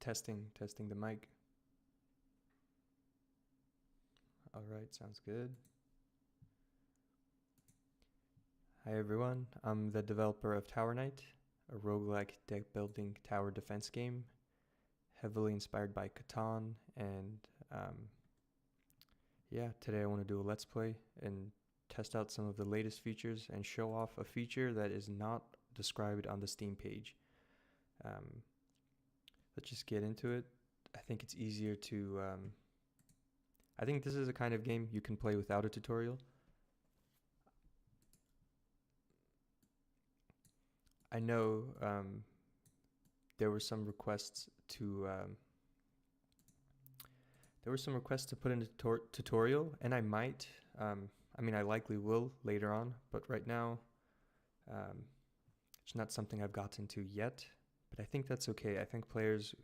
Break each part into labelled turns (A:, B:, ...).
A: Testing the mic. All right, sounds good. Hi everyone, I'm the developer of Tower Knight, a roguelike deck building tower defense game, heavily inspired by Catan, and yeah, today I want to do a let's play and test out some of the latest features and show off a feature that is not described on the Steam page. Let's just get into it. I think it's easier to I think this is a kind of game you can play without a tutorial. I know there were some requests to put in a tutorial, and I might. I mean, I likely will later on, but right now, it's not something I've gotten to yet. But I think that's okay. I think players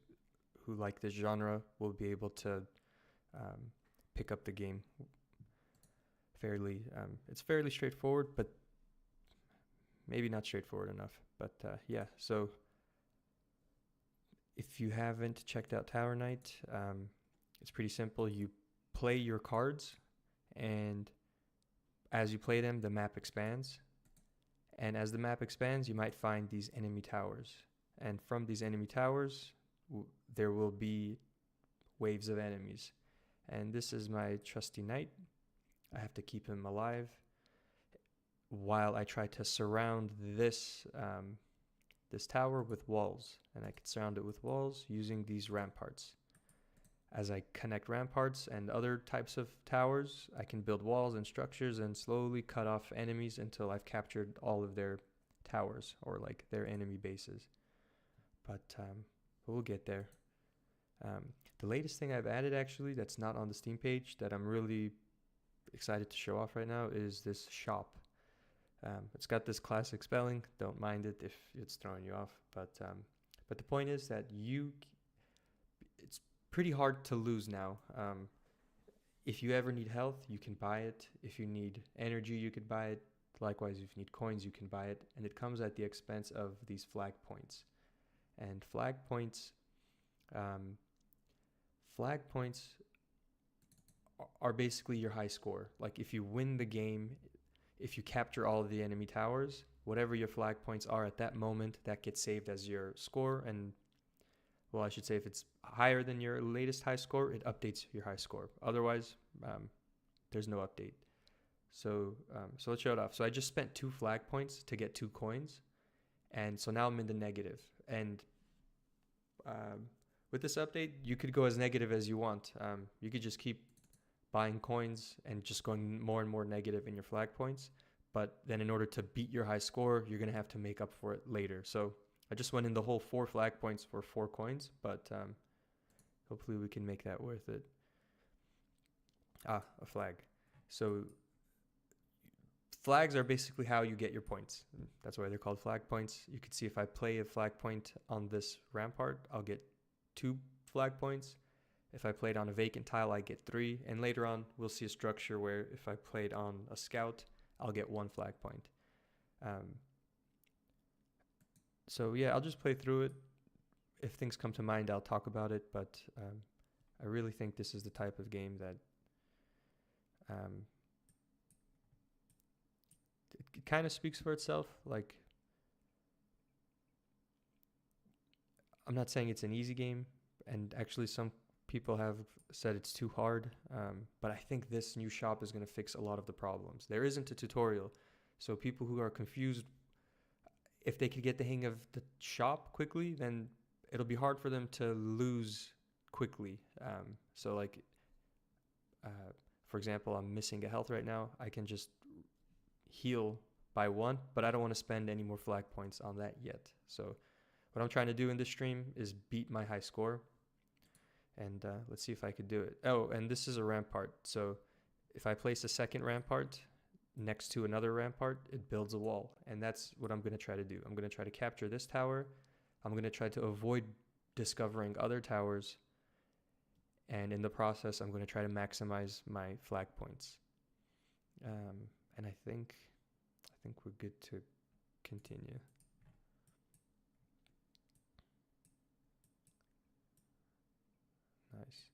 A: who like this genre will be able to pick up the game fairly. It's fairly straightforward, but maybe not straightforward enough. But yeah, so if you haven't checked out Tower Knight, it's pretty simple. You play your cards, and as you play them, the map expands. And as the map expands, you might find these enemy towers. And from these enemy towers, there will be waves of enemies. And this is my trusty knight. I have to keep him alive while I try to surround this this tower with walls. And I can surround it with walls using these ramparts. As I connect ramparts and other types of towers, I can build walls and structures and slowly cut off enemies until I've captured all of their towers, or like their enemy bases. But we'll get there. The latest thing I've added, actually, that's not on the Steam page, that I'm really excited to show off right now, is this shop. It's got this classic spelling. Don't mind it if it's throwing you off. But the point is that it's pretty hard to lose now. If you ever need health, you can buy it. If you need energy, you could buy it. Likewise, if you need coins, you can buy it. And it comes at the expense of these flag points. And flag points are basically your high score. Like if you win the game, if you capture all of the enemy towers, whatever your flag points are at that moment, that gets saved as your score. And well, I should say if it's higher than your latest high score, it updates your high score. Otherwise, there's no update. So let's show it off. So I just spent 2 flag points to get 2 coins. And so now I'm in the negative. And with this update, you could go as negative as you want. You could just keep buying coins and just going more and more negative in your flag points. But then in order to beat your high score, you're going to have to make up for it later. So I just went in the whole 4 flag points for 4 coins, but hopefully we can make that worth it. A flag. So flags are basically how you get your points. That's why they're called flag points. You can see if I play a flag point on this rampart, I'll get 2 flag points. If I played on a vacant tile, I get 3. And later on, we'll see a structure where if I played on a scout, I'll get 1 flag point. So yeah, I'll just play through it. If things come to mind, I'll talk about it. But I really think this is the type of game that it kind of speaks for itself. Like, I'm not saying it's an easy game, and actually some people have said it's too hard, but I think this new shop is going to fix a lot of the problems. There isn't a tutorial, so people who are confused, if they could get the hang of the shop quickly, then it'll be hard for them to lose quickly. So like, for example, I'm missing a health right now. I can just heal by 1, but I don't want to spend any more flag points on that yet. So what I'm trying to do in this stream is beat my high score. And let's see if I could do it. Oh, and this is a rampart. So if I place a second rampart next to another rampart, it builds a wall. And that's what I'm going to try to do. I'm going to try to capture this tower. I'm going to try to avoid discovering other towers. And in the process, I'm going to try to maximize my flag points. And I think we're good to continue. Nice.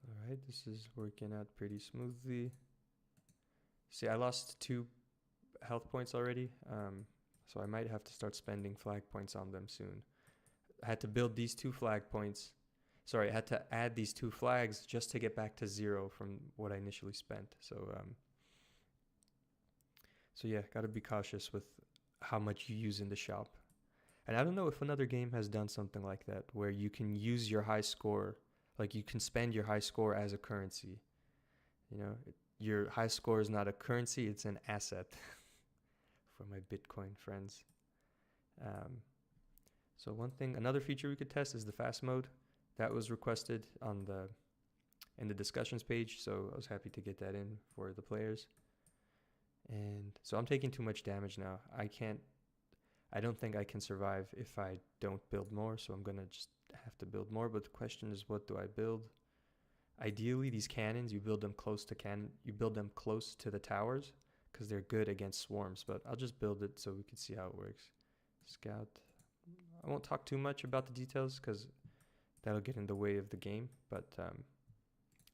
A: All right, this is working out pretty smoothly. See, I lost 2 health points already, so I might have to start spending flag points on them soon. I had to build these 2 flag points. Sorry, I had to add these 2 flags just to get back to 0 from what I initially spent. So yeah, gotta be cautious with how much you use in the shop. And I don't know if another game has done something like that, where you can use your high score, like you can spend your high score as a currency. You know, your high score is not a currency, it's an asset for my Bitcoin friends. So another feature we could test is the fast mode. That was requested in the discussions page, so I was happy to get that in for the players. And so I'm taking too much damage now. I don't think I can survive if I don't build more, so I'm gonna just have to build more. But the question is, what do I build? Ideally, these cannons, you build them close to the towers, because they're good against swarms. But I'll just build it so we can see how it works. Scout. I won't talk too much about the details because that'll get in the way of the game. But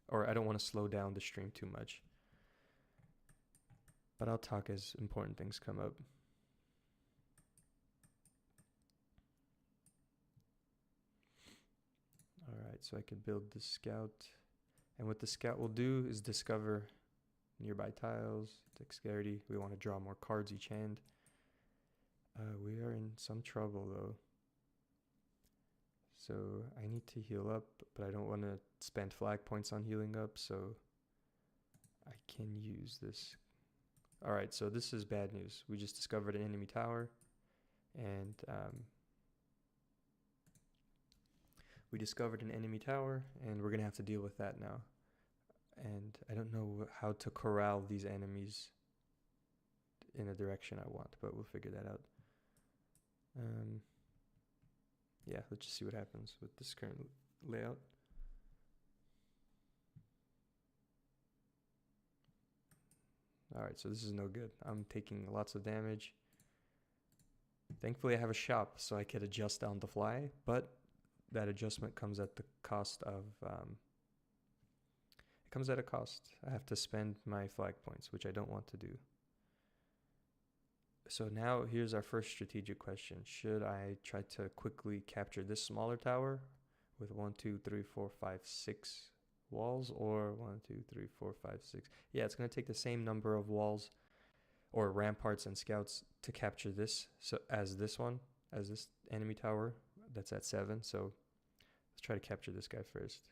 A: or I don't want to slow down the stream too much. But I'll talk as important things come up. All right, so I could build the scout. And what the scout will do is discover nearby tiles, dexterity. We want to draw more cards each hand. We are in some trouble though. So I need to heal up, but I don't want to spend flag points on healing up, so I can use this. All right, so this is bad news. We just discovered an enemy tower, and we're gonna have to deal with that now. And I don't know how to corral these enemies in a direction I want, but we'll figure that out. Yeah, let's just see what happens with this current layout. All right, so this is no good. I'm taking lots of damage. Thankfully, I have a shop, so I could adjust on the fly, but that adjustment comes at the cost of... it comes at a cost. I have to spend my flag points, which I don't want to do. So now here's our first strategic question. Should I try to quickly capture this smaller tower with 1, 2, 3, 4, 5, 6 walls, or 1, 2, 3, 4, 5, 6? Yeah, it's going to take the same number of walls or ramparts and scouts to capture this, so as this enemy tower that's at 7. So let's try to capture this guy first.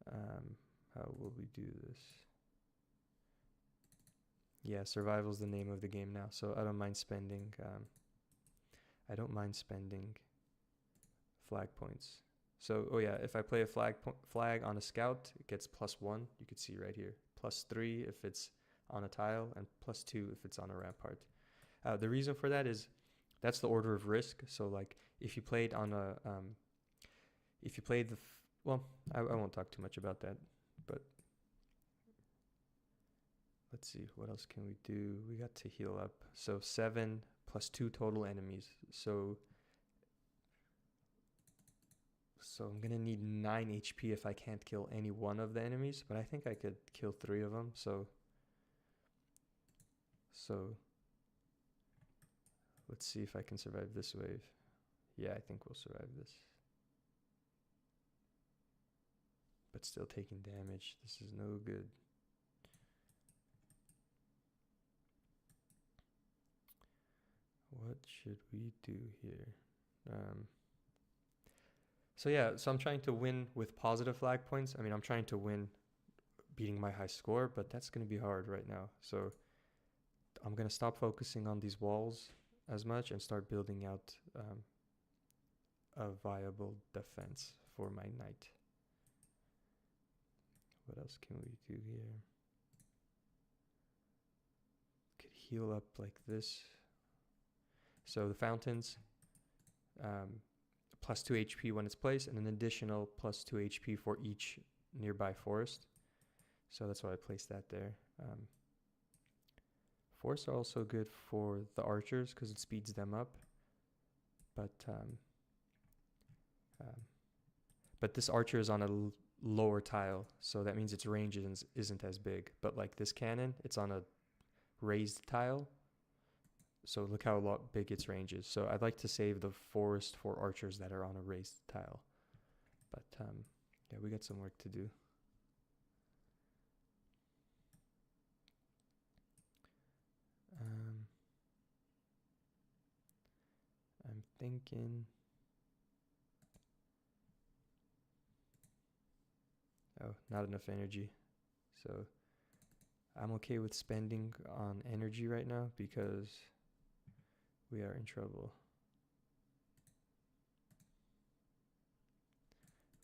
A: How will we do this? Yeah, survival's the name of the game now, so I don't mind spending flag points. So, oh yeah, if I play a flag on a scout, it gets +1. You can see right here. +3 if it's on a tile, and +2 if it's on a rampart. The reason for that is that's the order of risk. So like if you played on a, I won't talk too much about that, but let's see, what else can we do? We got to heal up. So 7 + 2 total enemies. So I'm gonna need 9 HP if I can't kill any one of the enemies, but I think I could kill 3 of them. So let's see if I can survive this wave. Yeah, I think we'll survive this. But still taking damage. This is no good. What should we do here? So yeah, so I'm trying to win with positive flag points. I mean, I'm trying to win beating my high score, but that's going to be hard right now. So I'm going to stop focusing on these walls as much and start building out a viable defense for my knight. What else can we do here? Could heal up like this. So the fountains, +2 HP when it's placed, and an additional +2 HP for each nearby forest. So that's why I placed that there. Forests are also good for the archers because it speeds them up. But But this archer is on a lower tile, so that means its range isn't as big. But like this cannon, it's on a raised tile, so look how big its range is. So I'd like to save the forest for archers that are on a raised tile. But yeah, we got some work to do. I'm thinking, oh, not enough energy. So I'm okay with spending on energy right now because we are in trouble.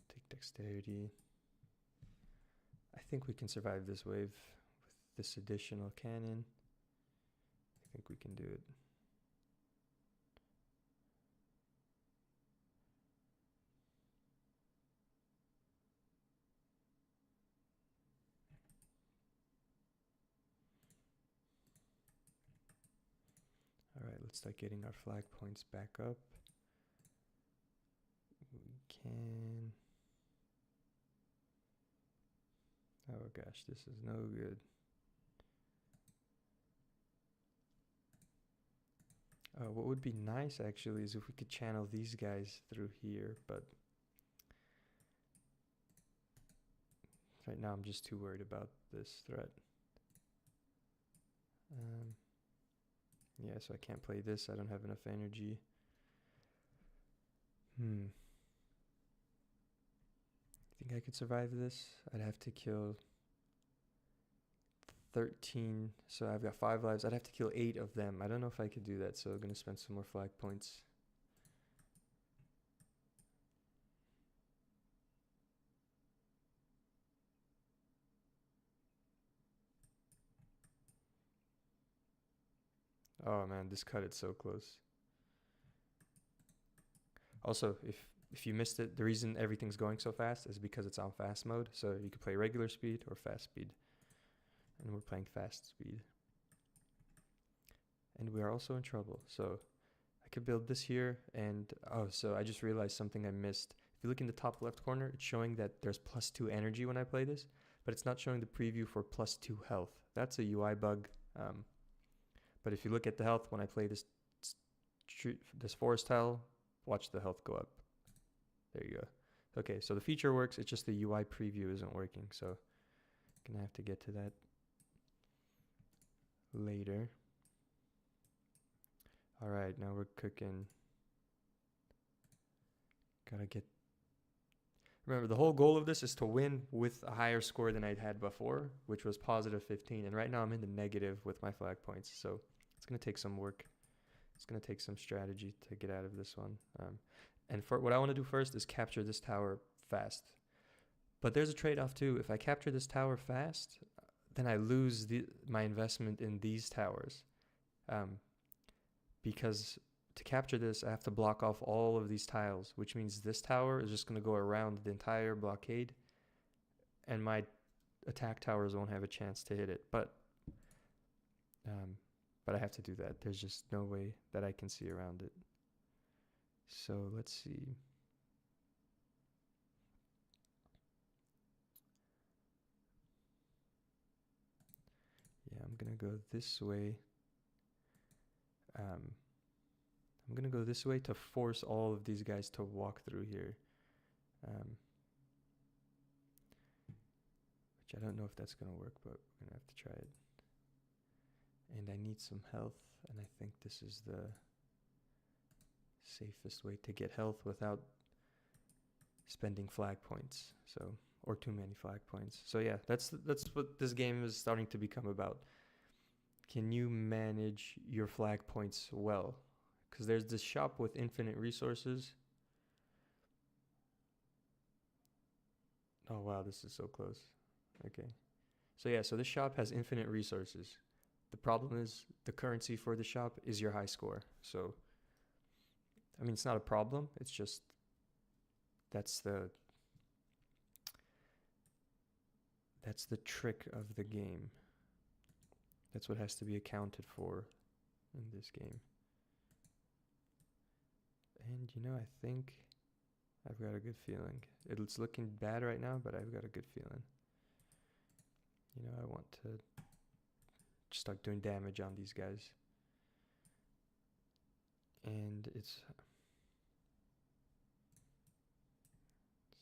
A: Take dexterity. I think we can survive this wave with this additional cannon. I think we can do it. Alright, let's start getting our flag points back up. We can... Oh gosh, this is no good. What would be nice actually is if we could channel these guys through here, but right now I'm just too worried about this threat. Yeah, so I can't play this. I don't have enough energy. I think I could survive this. I'd have to kill 13. So I've got 5 lives. I'd have to kill 8 of them. I don't know if I could do that, so I'm going to spend some more flag points. Oh man, this cut it so close. Also, if you missed it, the reason everything's going so fast is because it's on fast mode. So you can play regular speed or fast speed. And we're playing fast speed. And we are also in trouble. So I could build this here. And oh, so I just realized something I missed. If you look in the top left corner, it's showing that there's +2 energy when I play this. But it's not showing the preview for +2 health. That's a UI bug. But if you look at the health when I play this forest tile, watch the health go up. There you go. Okay, so the feature works. It's just the UI preview isn't working. So gonna have to get to that later. All right, now we're cooking. Gotta get... Remember, the whole goal of this is to win with a higher score than I'd had before, which was +15. And right now I'm in the negative with my flag points. So it's going to take some work. It's going to take some strategy to get out of this one. And for what I want to do first is capture this tower fast. But there's a trade-off too. If I capture this tower fast, then I lose my investment in these towers. Because to capture this, I have to block off all of these tiles, which means this tower is just going to go around the entire blockade, and my attack towers won't have a chance to hit it. But I have to do that. There's just no way that I can see around it. So let's see. Yeah, I'm going to go this way. I'm going to go this way to force all of these guys to walk through here. Which I don't know if that's going to work, but we're going to have to try it. And I need some health, and I think this is the safest way to get health without spending flag points. So, or too many flag points. So yeah, that's what this game is starting to become about. Can you manage your flag points well? Because there's this shop with infinite resources. Oh wow, this is so close. Okay. So yeah, so this shop has infinite resources. The problem is the currency for the shop is your high score. So, I mean, it's not a problem. It's just that's the trick of the game. That's what has to be accounted for in this game. And you know, I think I've got a good feeling. It's looking bad right now, but I've got a good feeling. You know, I want to start doing damage on these guys. And it's...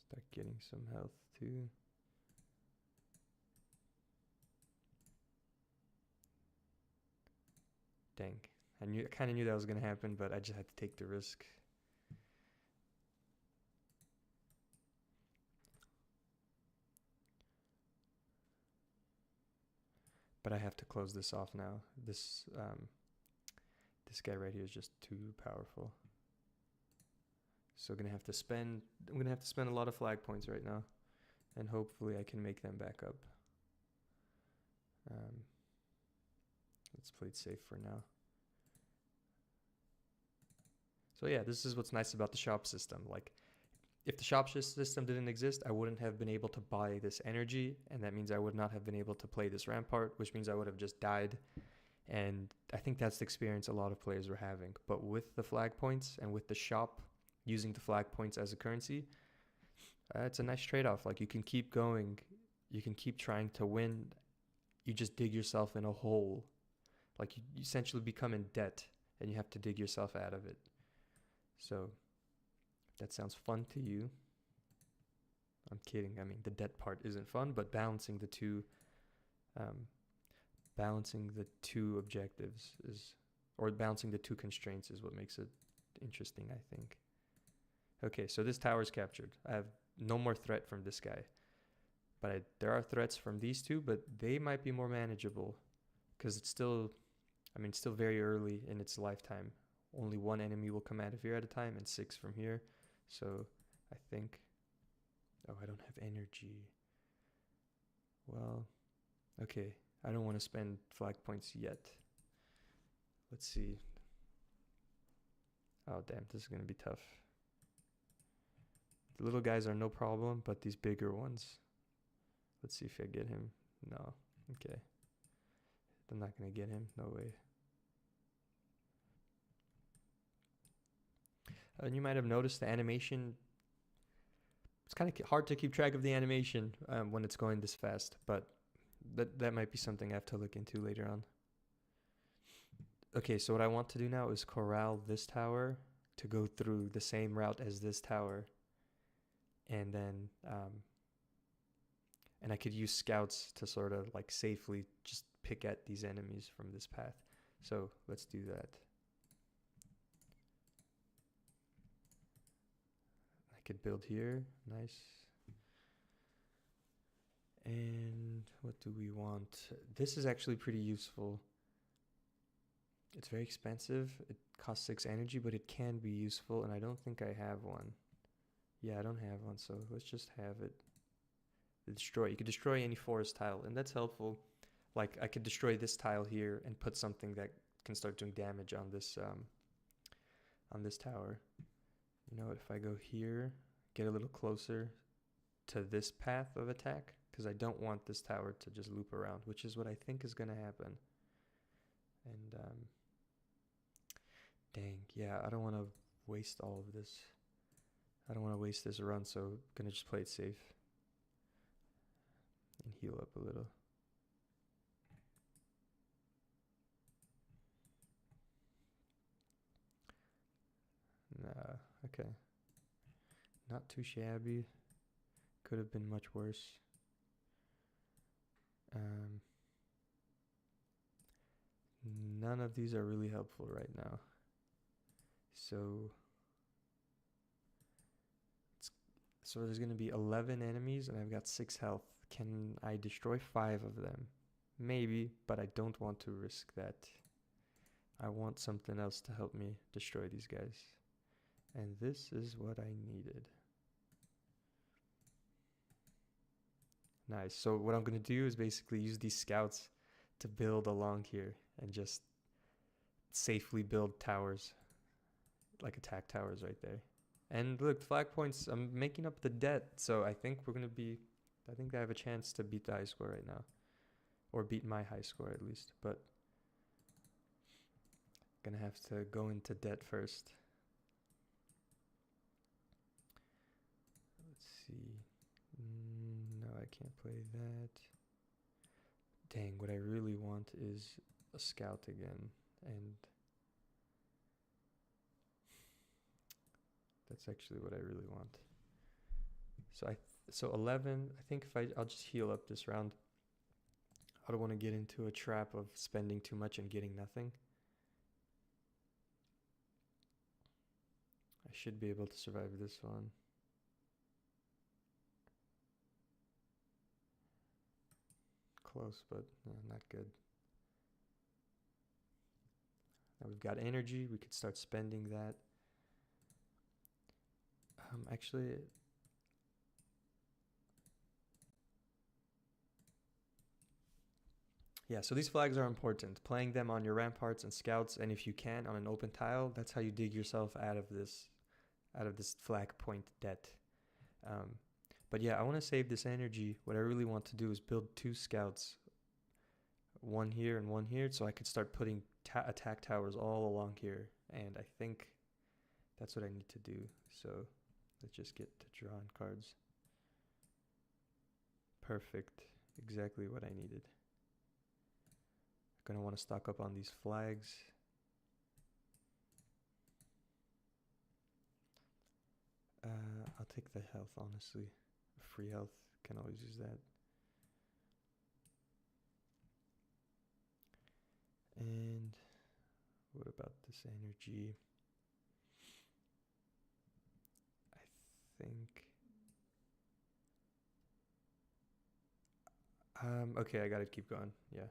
A: Start getting some health too. Dang. I kind of knew that was going to happen, but I just had to take the risk. But I have to close this off now. This guy right here is just too powerful. So I'm gonna have to spend a lot of flag points right now, and hopefully I can make them back up. Let's play it safe for now. So yeah, this is what's nice about the shop system. Like, if the shop system didn't exist, I wouldn't have been able to buy this energy, and that means I would not have been able to play this rampart, which means I would have just died. And I think that's the experience a lot of players were having. But with the flag points and with the shop using the flag points as a currency, it's a nice trade-off. Like, you can keep going, you can keep trying to win, you just dig yourself in a hole. Like, you essentially become in debt, and you have to dig yourself out of it. So, if that sounds fun to you, I'm kidding. I mean, the debt part isn't fun, but balancing the two objectives is, or balancing the two constraints is what makes it interesting, I think. Okay, so this tower is captured. I have no more threat from this guy. But there are threats from these two, but they might be more manageable. Because it's still, I mean, it's still very early in its lifetime. Only one enemy will come out of here at a time, and 6 from here. So, I think... Oh, I don't have energy. Well, okay. I don't want to spend flag points yet. Let's see. Oh, damn. This is going to be tough. The little guys are no problem, but these bigger ones. Let's see if I get him. No. Okay. I'm not going to get him. No way. And you might have noticed the animation. It's kind of hard to keep track of the animation when it's going this fast, but that might be something I have to look into later on. Okay, so what I want to do now is corral this tower to go through the same route as this tower. And then, and I could use scouts to sort of like safely just pick at these enemies from this path. So let's do that. I could build here, nice. And what do we want? This is actually pretty useful. It's very expensive. It costs 6 energy, but it can be useful, and I don't think I have one. Yeah, I don't have one, so let's just have it. Destroy. You could destroy any forest tile, and that's helpful. Like, I could destroy this tile here and put something that can start doing damage on this tower. You know what, if I go here, get a little closer to this path of attack, because I don't want this tower to just loop around, which is what I think is going to happen. And, dang, yeah, I don't want to waste all of this. I don't want to waste this run, so I'm going to just play it safe. And heal up a little. Nah, okay. Not too shabby. Could have been much worse. None of these are really helpful right now. So there's going to be 11 enemies, and I've got 6 health. Can I destroy 5 of them? Maybe, but I don't want to risk that. I want something else to help me destroy these guys. And this is what I needed. Nice. So what I'm going to do is basically use these scouts to build along here and just safely build towers, like attack towers right there. And look, flag points, I'm making up the debt, so I think we're going to be, I think I have a chance to beat the high score right now. Or beat my high score at least, but I'm going to have to go into debt first. see. No, I can't play that. Dang, what I really want is a scout again, and that's actually what I really want. So 11, I think if I'll just heal up this round. I don't want to get into a trap of spending too much and getting nothing. I should be able to survive this one. Close, but not good. Now we've got energy. We could start spending that. Actually, yeah, so these flags are important. Playing them on your ramparts and scouts, and if you can, on an open tile, that's how you dig yourself out of this flag point debt. But yeah, I want to save this energy. What I really want to do is build 2 scouts, one here and one here, so I could start putting attack towers all along here. And I think that's what I need to do. So let's just get to drawing cards. Perfect. Exactly what I needed. Gonna want to stock up on these flags. I'll take the health, honestly. Free health, can always use that. And what about this energy? I think... okay, I gotta keep going, yeah.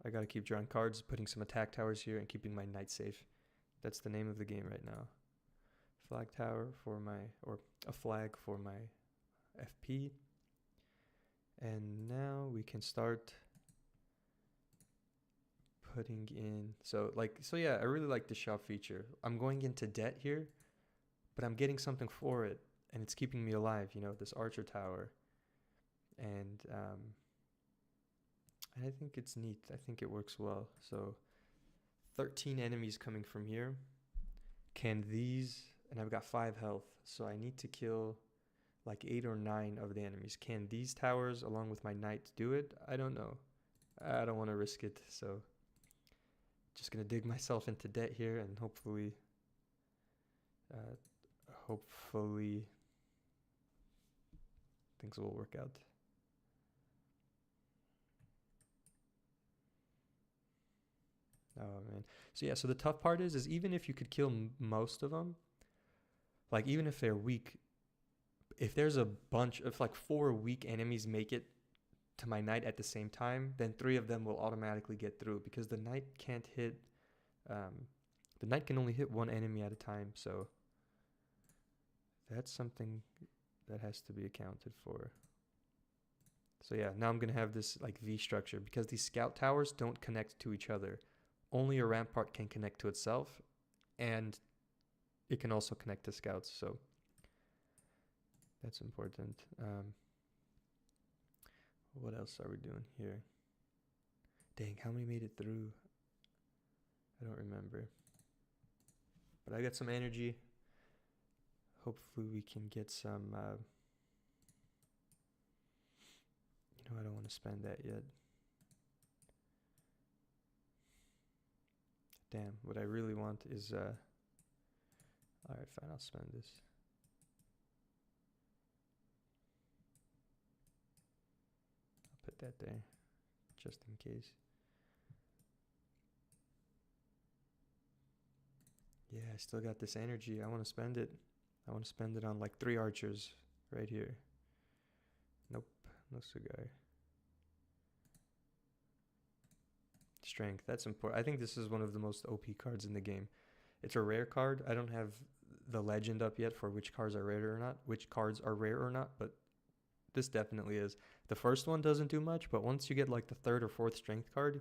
A: I gotta keep drawing cards, putting some attack towers here, and keeping my knight safe. That's the name of the game right now. Flag tower for my, or a flag for my FP. And now we can start putting in, so yeah, I really like the shop feature. I'm going into debt here, but I'm getting something for it, and it's keeping me alive, you know, this archer tower. And I think it's neat. I think it works well. So 13 enemies coming from here. Can these, and I've got 5 health, so I need to kill like 8 or 9 of the enemies. Can these towers along with my knight do it? I don't know. I don't want to risk it, so just gonna dig myself into debt here, and hopefully things will work out. Oh man. So yeah, so the tough part is even if you could kill most of them, like even if they're weak, if there's a bunch of like 4 weak enemies make it to my knight at the same time, then 3 of them will automatically get through, because the knight can't hit, the knight can only hit 1 enemy at a time. So that's something that has to be accounted for. So yeah, now I'm gonna have this like V structure, because these scout towers don't connect to each other. Only a rampart can connect to itself, and it can also connect to scouts, so that's important. What else are we doing here? Dang, how many made it through? I don't remember. But I got some energy. Hopefully we can get some... you know, I don't want to spend that yet. Damn, what I really want is... Alright, fine, I'll spend this. I'll put that there, just in case. Yeah, I still got this energy. I want to spend it. I want to spend it on like 3 archers right here. Nope, no cigar. Strength, that's important. I think this is one of the most OP cards in the game. It's a rare card. I don't have the legend up yet for which cards are rare or not, but this definitely is. The first one doesn't do much, but once you get like the 3rd or 4th strength card,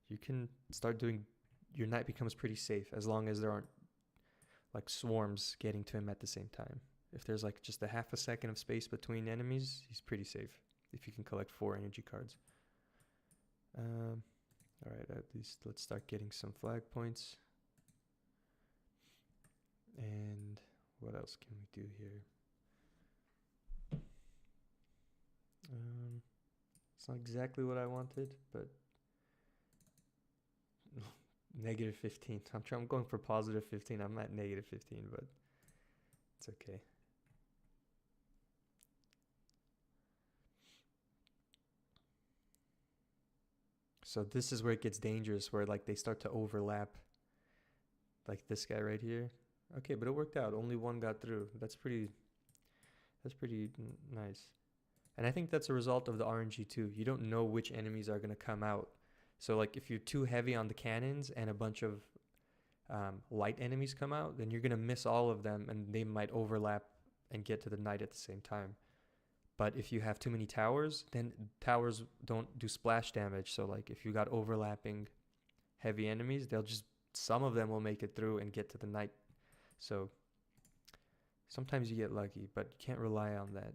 A: you can start doing, your knight becomes pretty safe, as long as there aren't like swarms getting to him at the same time. If there's like just a half a second of space between enemies, he's pretty safe if you can collect 4 energy cards. All right, at least let's start getting some flag points. And what else can we do here? It's not exactly what I wanted, but negative 15. I'm going for positive 15. I'm at negative 15, but it's okay. So this is where it gets dangerous, where like they start to overlap, like this guy right here. Okay, but it worked out. Only one got through. That's pretty nice. And I think that's a result of the RNG too. You don't know which enemies are going to come out. So like if you're too heavy on the cannons and a bunch of light enemies come out, then you're going to miss all of them and they might overlap and get to the knight at the same time. But if you have too many towers, then towers don't do splash damage. So like if you got overlapping heavy enemies, some of them will make it through and get to the knight. So sometimes you get lucky, but you can't rely on that.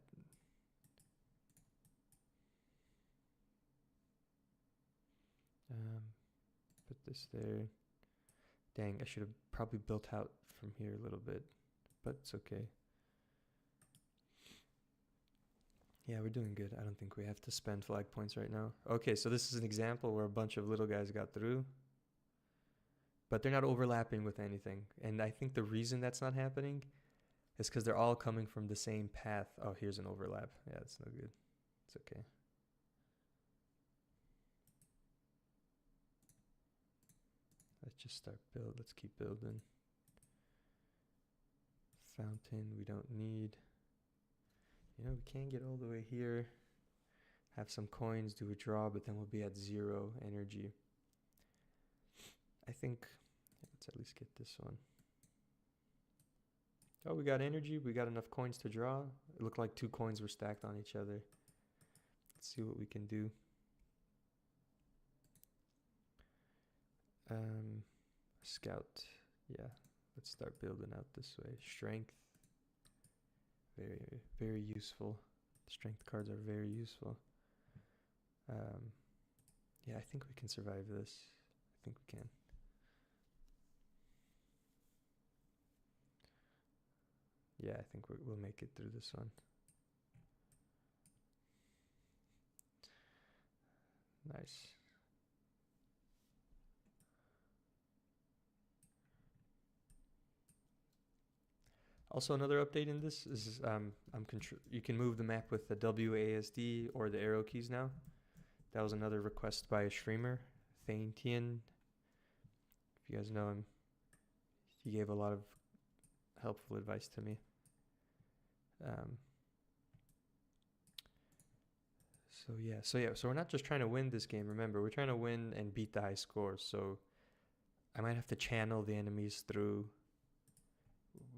A: Put this there. Dang, I should have probably built out from here a little bit, but it's okay. Yeah, we're doing good. I don't think we have to spend flag points right now. Okay, so this is an example where a bunch of little guys got through, but they're not overlapping with anything. And I think the reason that's not happening is because they're all coming from the same path. Oh, here's an overlap. Yeah, that's no good. It's okay. Let's just start build. Let's keep building. Fountain we don't need. You know, we can't get all the way here. Have some coins, do a draw, but then we'll be at 0 energy. I think, let's at least get this one. Oh, we got energy. We got enough coins to draw. It looked like 2 coins were stacked on each other. Let's see what we can do. Scout. Yeah, let's start building out this way. Strength. Very, very useful. Strength cards are very useful. Yeah, I think we can survive this. I think we can. Yeah, I think we'll make it through this one. Nice. Also, another update in this is you can move the map with the WASD or the arrow keys now. That was another request by a streamer, Thaintian. If you guys know him, he gave a lot of helpful advice to me. So we're not just trying to win this game. Remember, we're trying to win and beat the high scores. So I might have to channel the enemies through.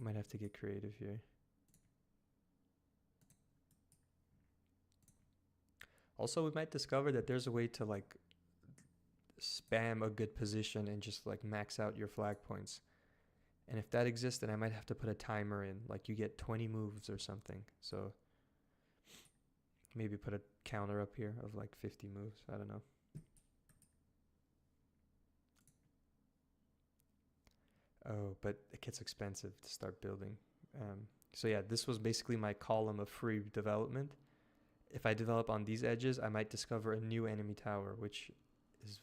A: Might have to get creative here. Also, we might discover that there's a way to like spam a good position and just like max out your flag points. And if that exists, then I might have to put a timer in, like you get 20 moves or something. So maybe put a counter up here of like 50 moves. I don't know. Oh, but it gets expensive to start building. So yeah, this was basically my column of free development. If I develop on these edges, I might discover a new enemy tower, which is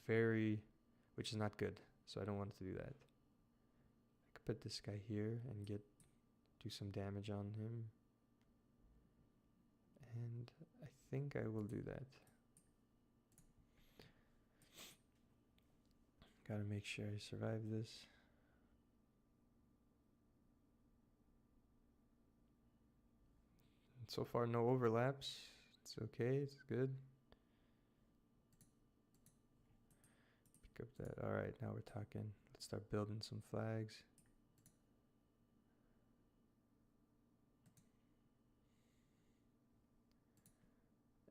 A: not good. So I don't want to do that. I could put this guy here and do some damage on him. And I think I will do that. Gotta make sure I survive this. So far, no overlaps. It's okay, it's good. Pick up that. All right, now we're talking. Let's start building some flags.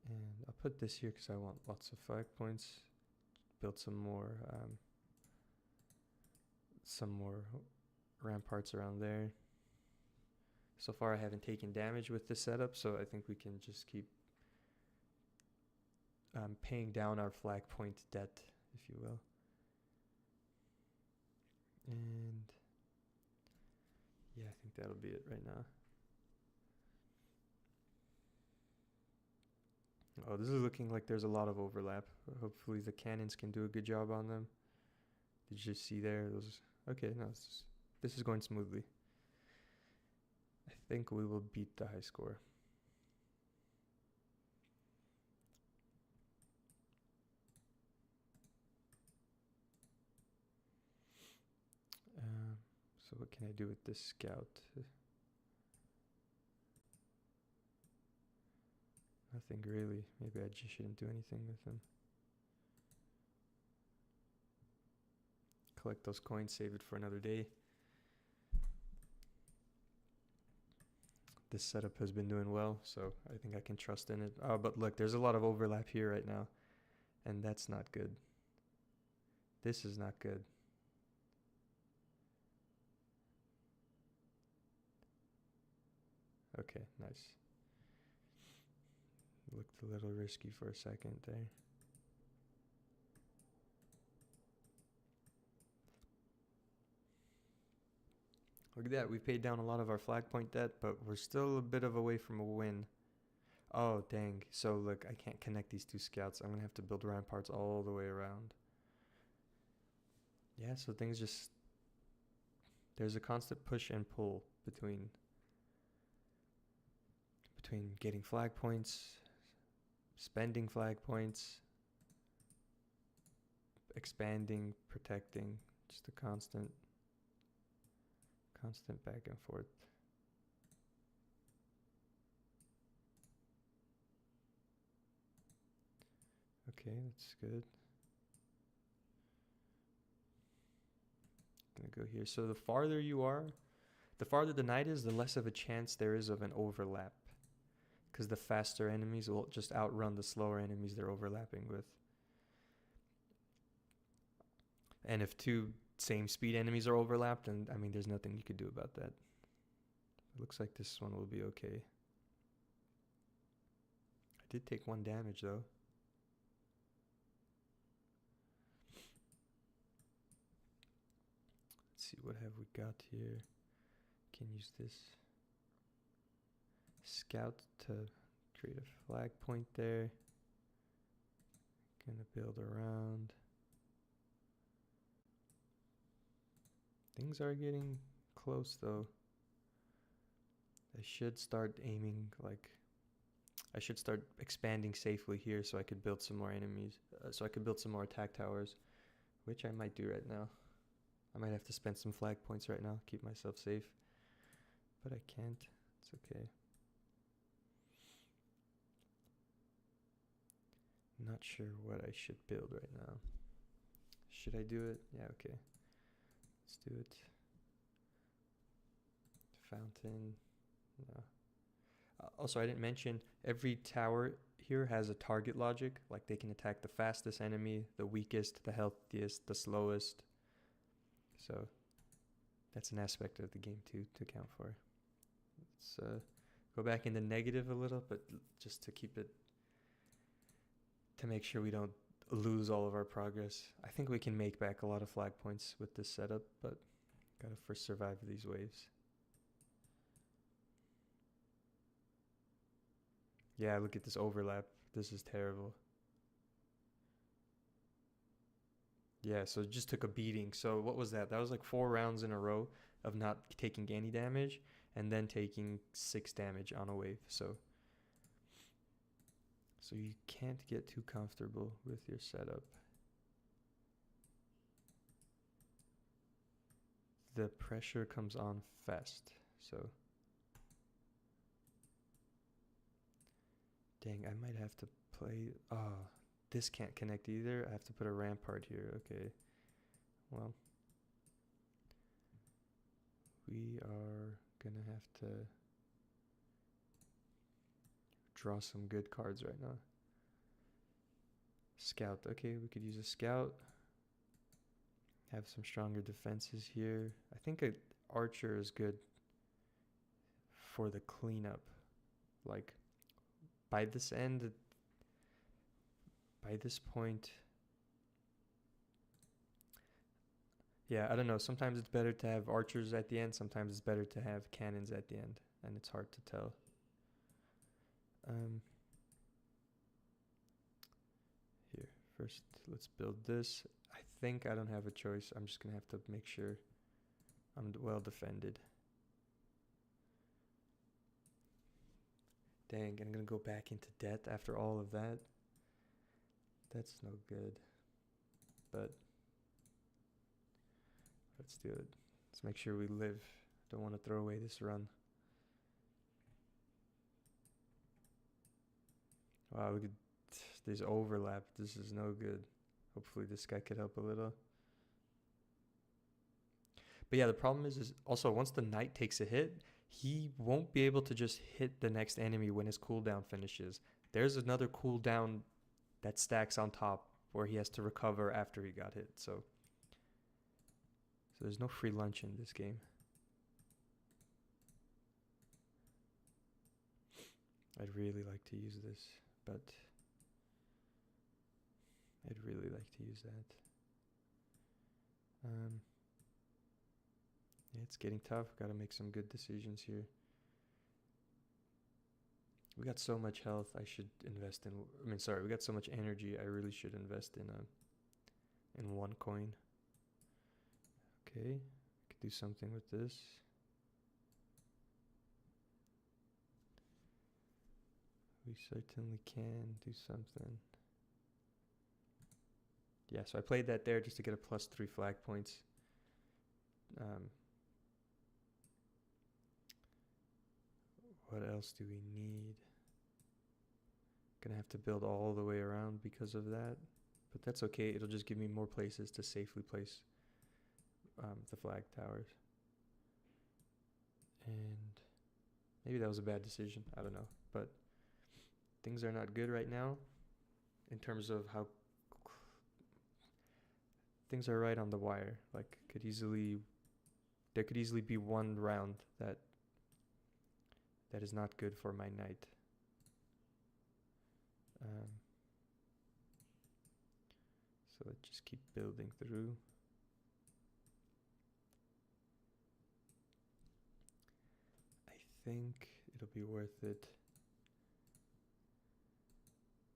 A: And I'll put this here because I want lots of flag points. Build some more ramparts around there. So far I haven't taken damage with this setup, so I think we can just keep paying down our flag point debt, if you will. And yeah, I think that'll be it right now. Oh, this is looking like there's a lot of overlap. Hopefully the cannons can do a good job on them. Did you see there? Those. Okay, no, this is going smoothly. I think we will beat the high score. So what can I do with this scout? Nothing really. Maybe I just shouldn't do anything with him. Collect those coins, save it for another day. This setup has been doing well, so I think I can trust in it. Oh, but look, there's a lot of overlap here right now, and that's not good. This is not good. Okay, nice. Looked a little risky for a second there. Look at that, we paid down a lot of our flag point debt, but we're still a bit of a way from a win. Oh, dang. So, look, I can't connect these two scouts. I'm going to have to build ramparts all the way around. Yeah, so things just... There's a constant push and pull between getting flag points, spending flag points, expanding, protecting. Just a constant back and forth. Okay, that's good. Gonna go here. So the farther you are, the farther the knight is, the less of a chance there is of an overlap. Because the faster enemies will just outrun the slower enemies they're overlapping with. And if two same speed enemies are overlapped, then I mean there's nothing you could do about that. It looks like this one will be okay. I did take 1 damage though. Let's see, what have we got here? Can use this scout to create a flag point there. Gonna build around. Things are getting close though. I should start aiming, like, I should start expanding safely here so I could build some more enemies, so I could build some more attack towers, which I might do right now. I might have to spend some flag points right now, keep myself safe, but I can't. It's okay. Not sure what I should build right now. Should I do it? Yeah, okay. Let's do it. Fountain. No. Also, I didn't mention every tower here has a target logic. Like they can attack the fastest enemy, the weakest, the healthiest, the slowest. So that's an aspect of the game too to account for. Let's go back in the negative a little, but just to keep it, to make sure we don't lose all of our progress. I think we can make back a lot of flag points with this setup, but gotta first survive these waves. Yeah, look at this overlap. This is terrible. Yeah, so it just took a beating. So what was that? That was like 4 rounds in a row of not taking any damage and then taking 6 damage on a wave. So you can't get too comfortable with your setup. The pressure comes on fast. So dang, I might have to play... Oh, this can't connect either. I have to put a rampart here. Okay. Well, we are going to have to draw some good cards right now. Scout. Okay, we could use a scout. Have some stronger defenses here. I think an archer is good for the cleanup. Like, by this end, by this point, yeah, I don't know. Sometimes it's better to have archers at the end. Sometimes it's better to have cannons at the end, and it's hard to tell. First, let's build this. I think I don't have a choice. I'm just gonna have to make sure I'm well defended. Dang, I'm gonna go back into debt after all of that. That's no good. But let's do it. Let's make sure we live. Don't want to throw away this run. Wow, look at this overlap. This is no good. Hopefully this guy could help a little. But yeah, the problem is also once the knight takes a hit, he won't be able to just hit the next enemy when his cooldown finishes. There's another cooldown that stacks on top where he has to recover after he got hit. So there's no free lunch in this game. I'd really like to use this, but I'd really like to use that. Yeah, it's getting tough. Gotta make some good decisions here. We got so much health. I should invest in. I mean, sorry, we got so much energy. I really should invest in one coin. Okay, could do something with this. We certainly can do something. Yeah, so I played that there just to get a +3 flag points. What else do we need? Gonna have to build all the way around because of that, but that's okay. It'll just give me more places to safely place the flag towers. And maybe that was a bad decision. I don't know, but things are not good right now in terms of how things are right on the wire. Like there could easily be one round that is not good for my knight. So let's just keep building through. I think it'll be worth it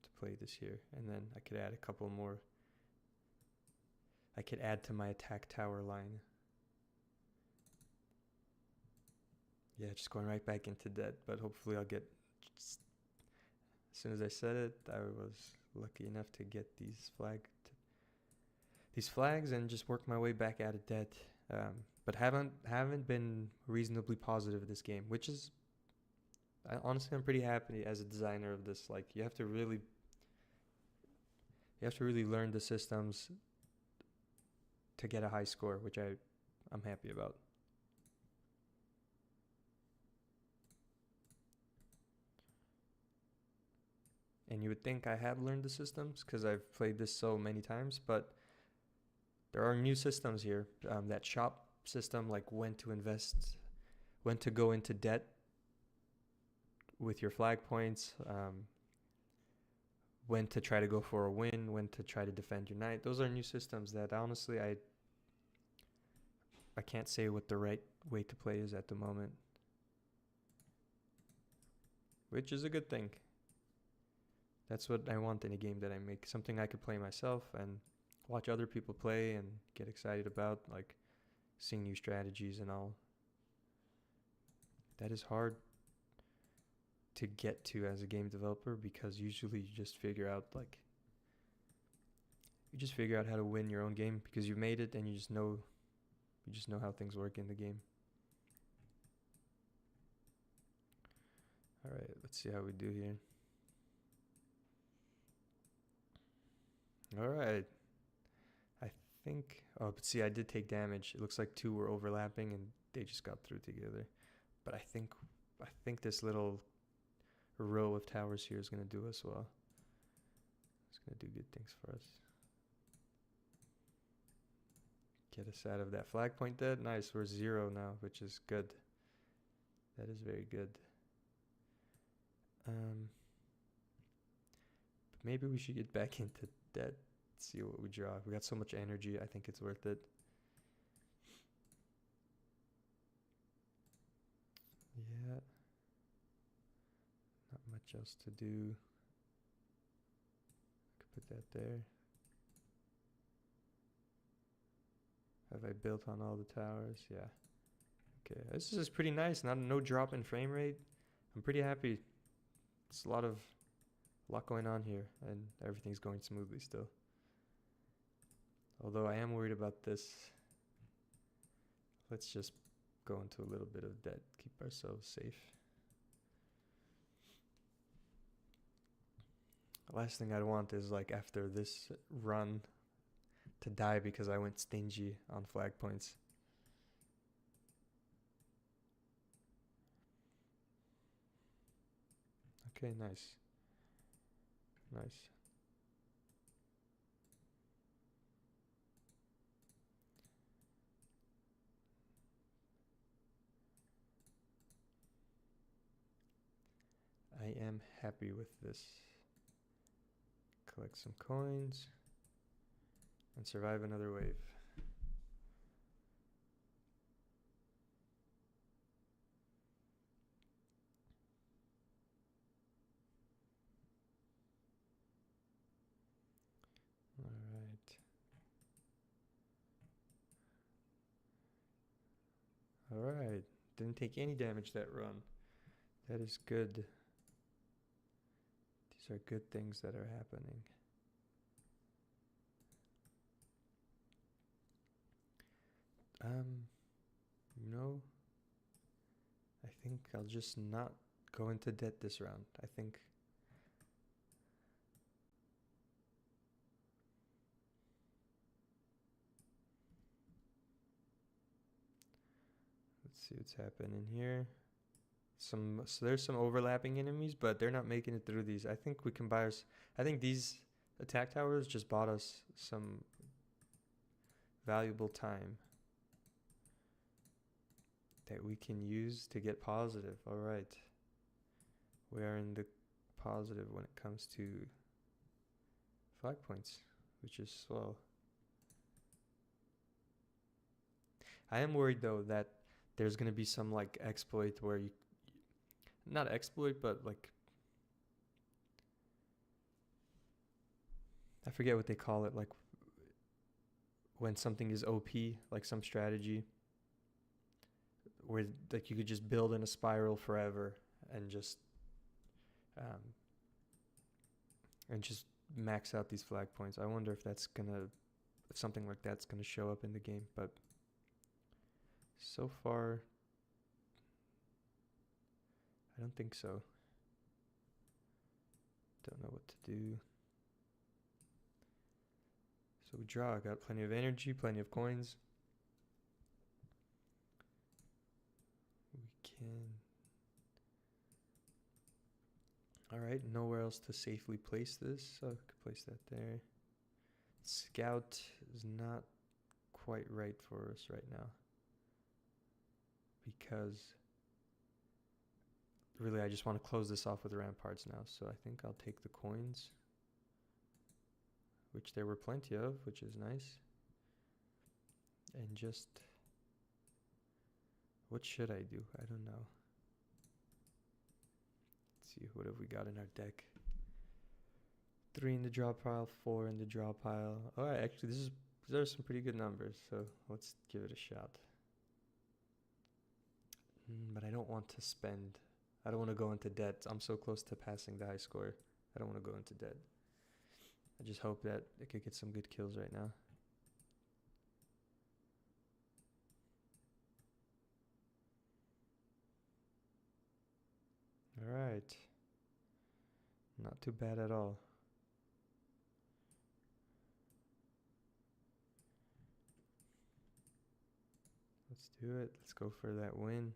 A: to play this here, and then I could add a couple more. I could add to my attack tower line. Yeah, just going right back into debt, but hopefully I'll get, as soon as I said it, I was lucky enough to get these flags and just work my way back out of debt. But haven't been reasonably positive this game, which is, honestly, I'm pretty happy as a designer of this. Like, you have to really learn the systems to get a high score, which I'm happy about. And you would think I have learned the systems because I've played this so many times, but there are new systems here. That shop system, like when to invest, when to go into debt with your flag points, when to try to go for a win, when to try to defend your knight. Those are new systems that honestly I can't say what the right way to play is at the moment, which is a good thing. That's what I want in a game that I make, something I could play myself and watch other people play and get excited about, like seeing new strategies and all. That is hard to get to as a game developer because usually you just figure out how to win your own game because you made it and you just know how things work in the game. All right, let's see how we do here. All right. I think, oh, but see, I did take damage. It looks like two were overlapping and they just got through together. But I think this little row of towers here is going to do us well. It's going to do good things for us. Get us out of that flag point dead. Nice, we're 0 now, which is good. That is very good. But maybe we should get back into debt. See what we draw. We got so much energy. I think it's worth it. Yeah. Not much else to do. Could put that there. Have I built on all the towers? Yeah. Okay, this is pretty nice. No drop in frame rate. I'm pretty happy. It's a lot going on here, and everything's going smoothly still. Although I am worried about this. Let's just go into a little bit of debt, keep ourselves safe. The last thing I'd want is like after this run to die because I went stingy on flag points. Okay, nice. Nice. I am happy with this. Collect some coins and survive another wave. Alright, didn't take any damage that run. That is good. These are good things that are happening. No. I think I'll just not go into debt this round. I think let's see what's happening here. So there's some overlapping enemies, but they're not making it through these. I think we can buy us. I think these attack towers just bought us some valuable time that we can use to get positive. All right. We are in the positive when it comes to flag points, which is swell. I am worried though that there's going to be some like exploit where you, not exploit, but like, I forget what they call it, like when something is OP, like some strategy where like you could just build in a spiral forever and just max out these flag points. I wonder if that's gonna, if something like that's gonna show up in the game, but so far I don't think so. Don't know what to do. So we draw. I got plenty of energy, plenty of coins. We can. Alright, nowhere else to safely place this, so I could place that there. Scout is not quite right for us right now, because really I just want to close this off with ramparts now, so I think I'll take the coins, which there were plenty of, which is nice. And just, what should I do? I don't know. Let's see, what have we got in our deck? 3 in the draw pile, 4 in the draw pile. Alright, actually these are some pretty good numbers, so let's give it a shot. But I don't want to spend, I don't want to go into debt. I'm so close to passing the high score. I don't want to go into debt. I just hope that I could get some good kills right now. Alright. Not too bad at all. Let's do it. Let's go for that win.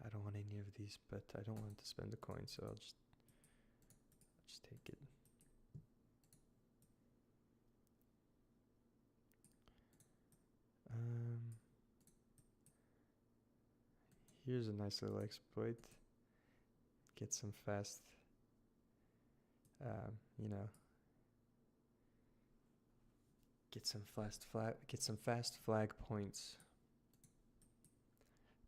A: I don't want any of these, but I don't want to spend the coin, so I'll just take it. Here's a nice little exploit. Get some fast, get some fast flag points.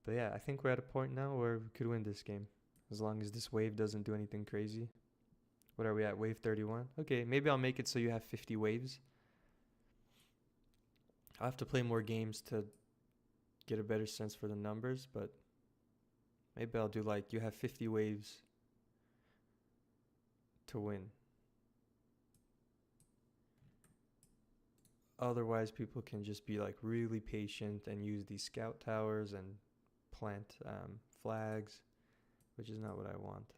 A: But yeah, I think we're at a point now where we could win this game, as long as this wave doesn't do anything crazy. What are we at? Wave 31? Okay, maybe I'll make it so you have 50 waves. I'll have to play more games to get a better sense for the numbers, but maybe I'll do like you have 50 waves to win. Otherwise, people can just be like really patient and use these scout towers and plant flags, which is not what I want.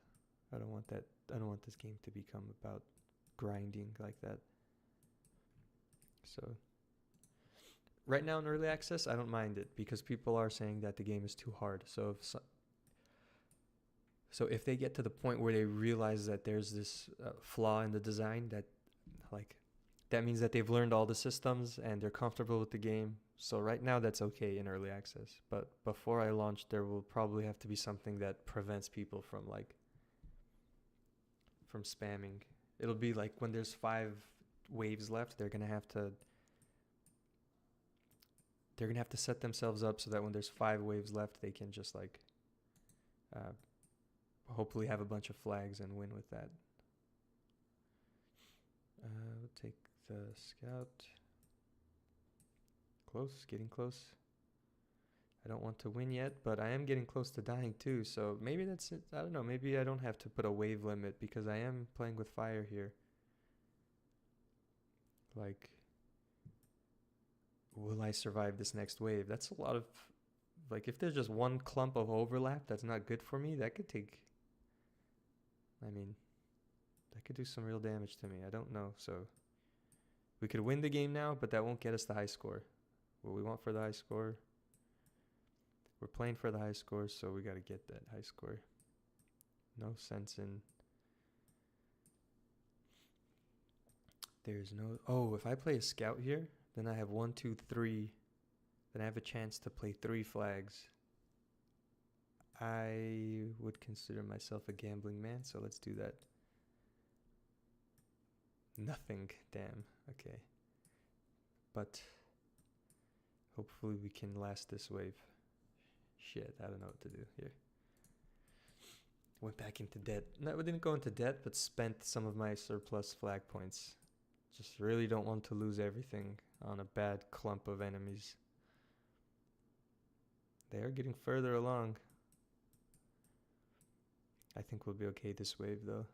A: I don't want that. I don't want this game to become about grinding like that. So right now in early access, I don't mind it because people are saying that the game is too hard. So if they get to the point where they realize that there's this flaw in the design, that means that they've learned all the systems and they're comfortable with the game. So right now that's okay in early access. But before I launch, there will probably have to be something that prevents people from spamming. It'll be like when there's 5 waves left, they're gonna have to set themselves up so that when there's 5 waves left, they can just hopefully have a bunch of flags and win with that. We'll take the scout. Close, getting close. I don't want to win yet, but I am getting close to dying too, so maybe that's it. I don't know, maybe I don't have to put a wave limit because I am playing with fire here. Like, will I survive this next wave? That's a lot of, like, if there's just one clump of overlap that's not good for me, that could take, I mean, that could do some real damage to me. I don't know, so we could win the game now, but that won't get us the high score. What we want for the high score, we're playing for the high score, so we got to get that high score. No sense in, there's no, oh, if I play a scout here, then I have 1, 2, 3, then I have a chance to play 3 flags. I would consider myself a gambling man, so let's do that. Nothing, damn, okay. But hopefully we can last this wave. Shit, I don't know what to do here. Went back into debt. No, we didn't go into debt, but spent some of my surplus flag points. Just really don't want to lose everything on a bad clump of enemies. They are getting further along. I think we'll be okay this wave though.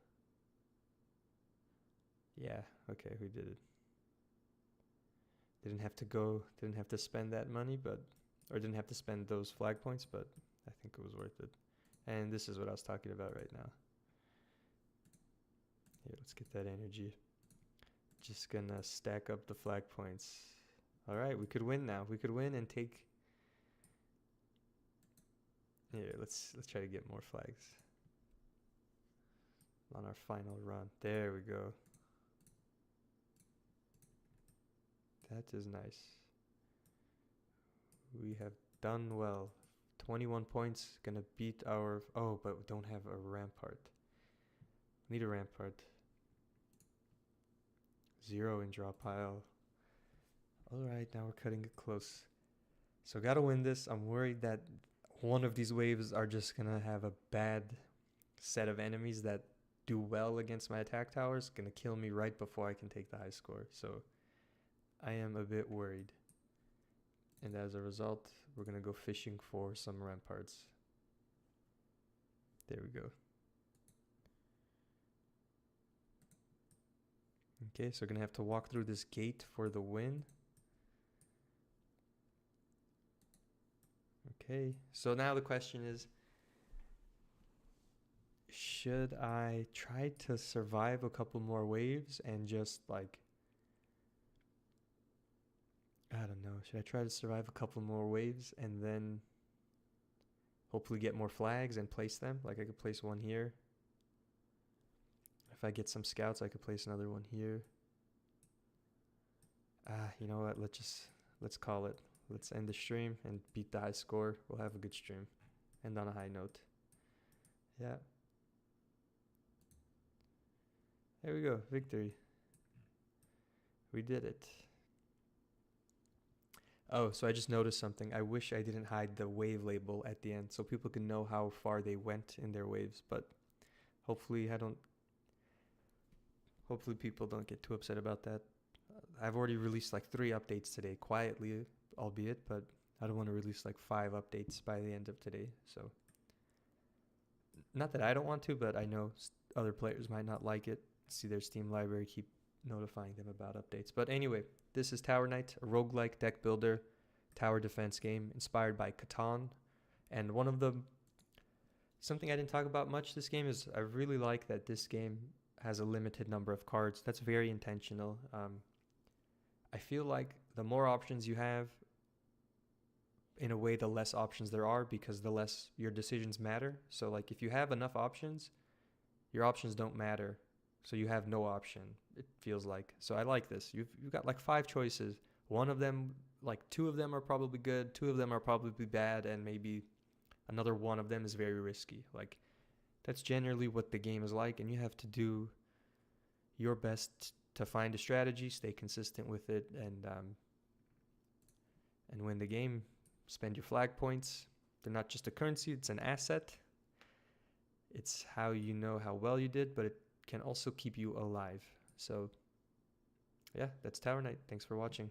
A: Yeah, okay, we did it. Didn't have to spend that money, or didn't have to spend those flag points, but I think it was worth it. And this is what I was talking about right now. Here, let's get that energy. Just gonna stack up the flag points. All right, we could win now. We could win and take. Here, let's try to get more flags on our final run. There we go. That is nice. We have done well. 21 points, gonna beat our, oh, but we don't have a rampart. Need a rampart. 0 in draw pile. Alright, now we're cutting it close. So gotta win this. I'm worried that one of these waves are just gonna have a bad set of enemies that do well against my attack towers. Gonna kill me right before I can take the high score. So I am a bit worried. And as a result, we're going to go fishing for some ramparts. There we go. Okay, so we're going to have to walk through this gate for the win. Okay, so now the question is, should I try to survive a couple more waves and just like, I don't know, should I try to survive a couple more waves and then hopefully get more flags and place them? Like I could place one here. If I get some scouts, I could place another one here. You know what, let's call it. Let's end the stream and beat the high score. We'll have a good stream. End on a high note. Yeah. There we go, victory. We did it. Oh, so I just noticed something. I wish I didn't hide the wave label at the end so people can know how far they went in their waves, but hopefully people don't get too upset about that. I've already released like 3 updates today, quietly, albeit, but I don't want to release like 5 updates by the end of today. So, not that I don't want to, but I know other players might not like it. See their Steam library keep notifying them about updates. But anyway, this is Tower Knight, a roguelike deck builder, tower defense game inspired by Catan. And something I didn't talk about much this game is I really like that this game has a limited number of cards. That's very intentional. I feel like the more options you have, in a way, the less options there are, because the less your decisions matter. So like if you have enough options, your options don't matter. So you have no option, it feels like. So I like this. You've got like 5 choices. One of them, like 2 of them are probably good, 2 of them are probably bad, and maybe another one of them is very risky. Like that's generally what the game is like, and you have to do your best to find a strategy, stay consistent with it, and win the game. Spend your flag points. They're not just a currency, it's an asset. It's how you know how well you did, but it can also keep you alive. So yeah, that's Tower Knight. Thanks for watching.